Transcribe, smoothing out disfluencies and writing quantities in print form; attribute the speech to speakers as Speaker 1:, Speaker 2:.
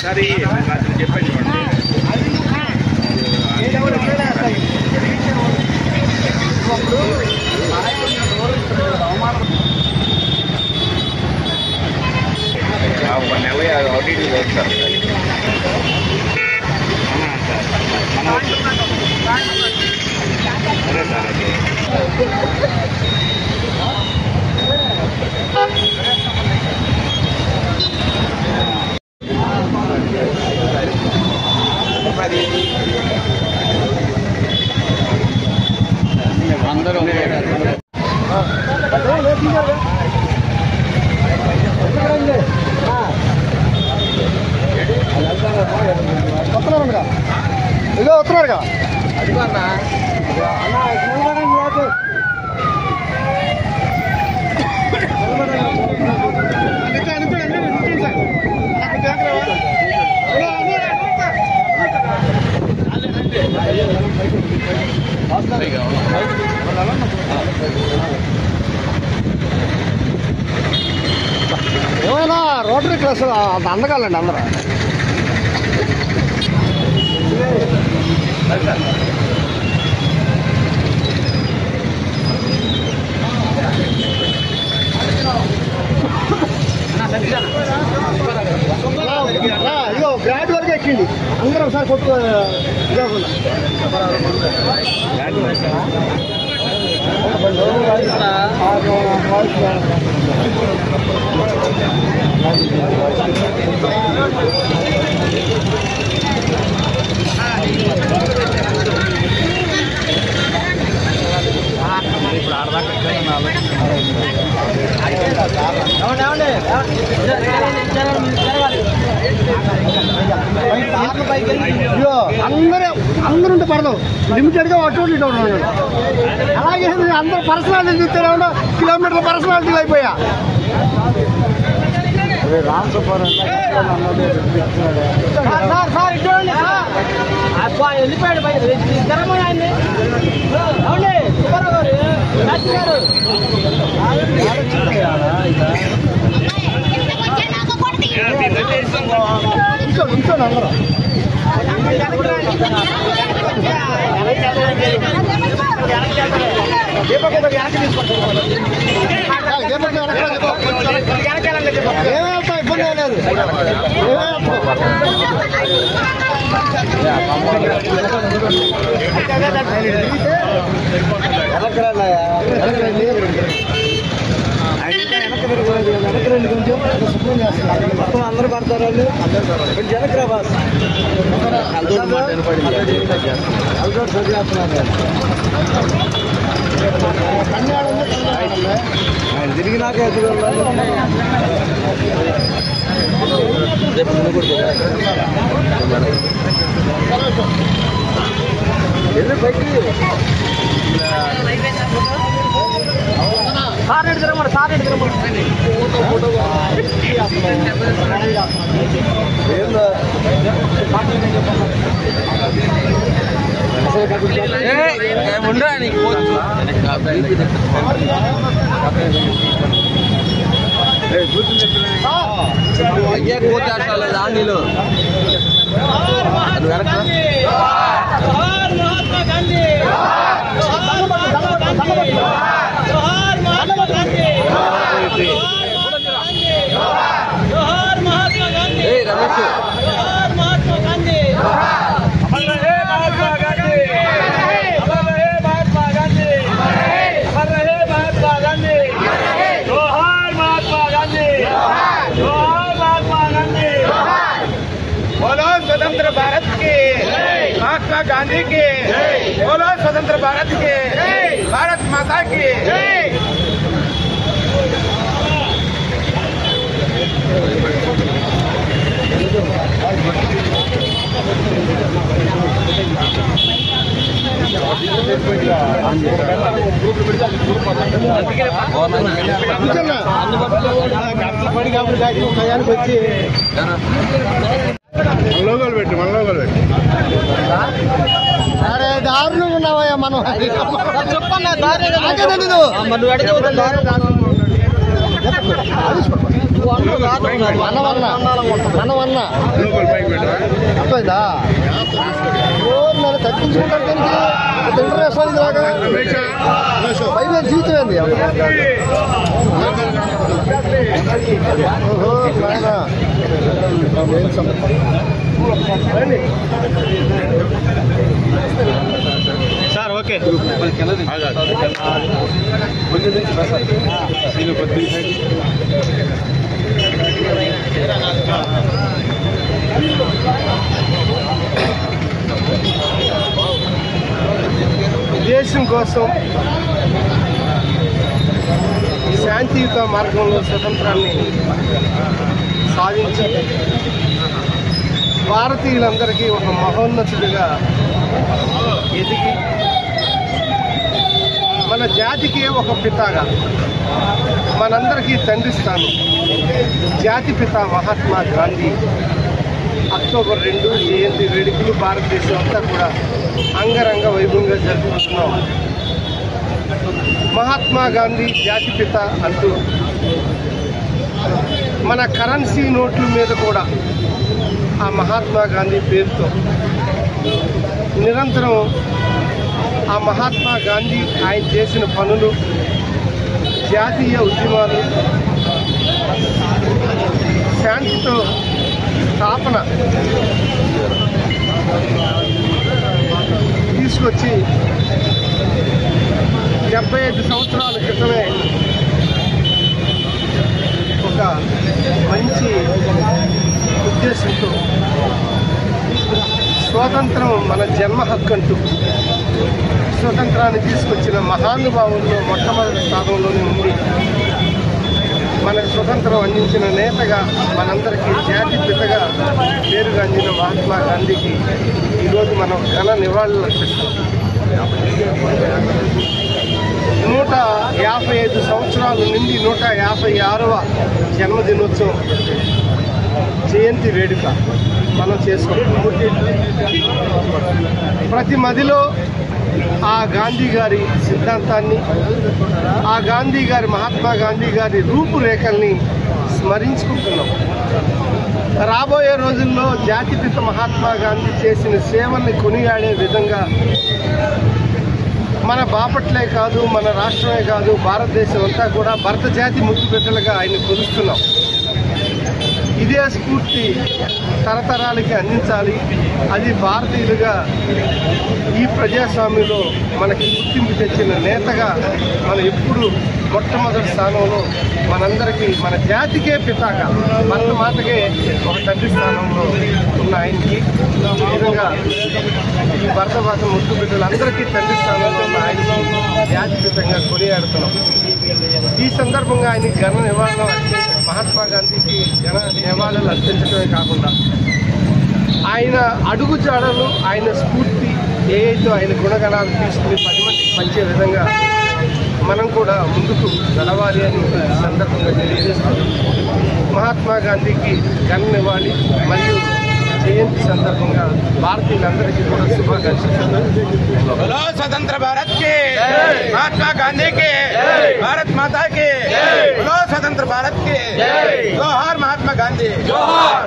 Speaker 1: ఒకసారి చెప్పండి నెల ఆడిట్ చేస్తారు సరే సార్ అది అందరూ
Speaker 2: ఇదో వస్తున్నారుగా అదిగో అన్న ఏమైనా రోటరీ క్లాస్ అందగాలండి అందరూ ఇగో గ్రాడ్ వరకు ఎక్కింది అందరూ ఒకసారి కొట్టు ఇప్పుడు ఆడదాకా అందరూ పడదాం లిమిటెడ్గా అటు ఇటు ఉన్నాడు అలాగే అందరూ పర్సనాలిటీ చూస్తూనే ఉన్నా కిలోమీటర్ల పర్సనాలిటీలు అయిపోయా వెళ్ళిపోయాడు అందరూ ఏమేస్తా ఇబ్బంది లేదు మొత్తం అందరూ పడతారు వాళ్ళు వెనక్కి రా బాస్ తిరిగినాక సార్ రెడ్డి తిరగమని సార్ రెడ్డి తిరగమని అయ్యే కోతాడు దాండిలో
Speaker 1: स्वतंत्र भारत के महात्मा गांधी के बोलो स्वतंत्र भारत के भारत माता की
Speaker 2: లోగోలు పెట్టి మన లోగోలు పెట్టి అరే దారుణంగా ఉన్నావయ్యా మనం చెప్పన్నా దారి అన్నమన్నా అర్థమైందా నేను తగ్గించుకుంటాను దీనికి ఇంటర్నేషనల్ లాగా పైన జీవితం ఏంది ఓహో
Speaker 1: సార్ ఓకే దేశం కోసం శాంతియుత మార్గంలో స్వతంత్రాన్ని సాధించి భారతీయులందరికీ ఒక మహోన్నతుడిగా ఎదిగి మన జాతికి ఒక పితాగా మనందరికీ తండ్రి స్థానం జాతి పిత మహాత్మా గాంధీ అక్టోబర్ 2 జయంతి వేడుకలు భారతదేశం అంతా కూడా అంగరంగ వైభవంగా జరుపుకుంటున్నాం. మహాత్మా గాంధీ జాతిపిత అంటూ మన కరెన్సీ నోట్ల మీద కూడా ఆ మహాత్మా గాంధీ పేరుతో నిరంతరం ఆ మహాత్మా గాంధీ ఆయన చేసిన పనులు, జాతీయ ఉద్యమాలు, శాంతితో స్థాపన తీసుకొచ్చి 75 సంవత్సరాల క్రితమే ఒక మంచి ఉద్దేశంతో స్వాతంత్రం మన జన్మ హక్కు అంటూ స్వతంత్రాన్ని తీసుకొచ్చిన మహానుభావుల్లో మొట్టమొదటి స్థానంలోనే ఉంది. మనకు స్వతంత్రం అందించిన నేతగా, మనందరికీ జాతి పితగా పేరుగాంచిన మహాత్మా గాంధీకి ఈరోజు మనం ఘన నివాళులు అర్పిస్తున్నాం. 155 సంవత్సరాల నుండి 156వ జన్మదినోత్సవం జయంతి వేడుక మనం చేసుకుంటున్నాం. ప్రతి మదిలో ఆ గాంధీ గారి సిద్ధాంతాన్ని, ఆ గాంధీ గారి మహాత్మా గాంధీ గారి రూపురేఖల్ని స్మరించుకుంటున్నాం. రాబోయే రోజుల్లో జాతిపిత మహాత్మా గాంధీ చేసిన సేవల్ని కొనియాడే విధంగా మన బాపట్లే కాదు, మన రాష్ట్రమే కాదు, భారతదేశం అంతా కూడా భరత జాతి ముద్దు బిడ్డలుగా ఆయన కొలుస్తున్నాం. ఇదే స్ఫూర్తి తరతరాలకి అందించాలి. అది భారతీయులుగా ఈ ప్రజాస్వామ్యంలో మనకి గుర్తింపు తెచ్చిన నేతగా మనం ఎప్పుడు మొట్టమొదటి స్థానంలో, మనందరికీ మన జాతికే పితాగా, మన మాటకే ఒక తండ్రి స్థానంలో ఉన్న ఆయనకి ఈ విధంగా ఈ భరతమాత ముద్దు బిడ్డలందరికీ తండ్రి స్థానంలో ఉన్న ఆయనకి జాతిపితంగా కొనియాడుతున్నాం. ఈ సందర్భంగా ఆయనకి ఘన నివాళులు మహాత్మా గాంధీకి ఘన నివాళులు అర్పించడమే కాకుండా ఆయన అడుగుజాడలు, ఆయన స్ఫూర్తి ఏదైతే ఆయన గుణగణాలు తీసుకుని 10 మందికి పంచే విధంగా మనం కూడా ముందుకు నడవాలి అని సందర్భంగా తెలియజేస్తూ మహాత్మా గాంధీకి ఘన నివాళి మరియు జయంతి సందర్భంగా భారతీయులందరికీ కూడా శుభాకాంక్షలు. स्वतंत्र भारत के महात्मा गांधी के, भारत माता के, बोलो स्वतंत्र भारत के, जोहार महात्मा गांधी, जोहार।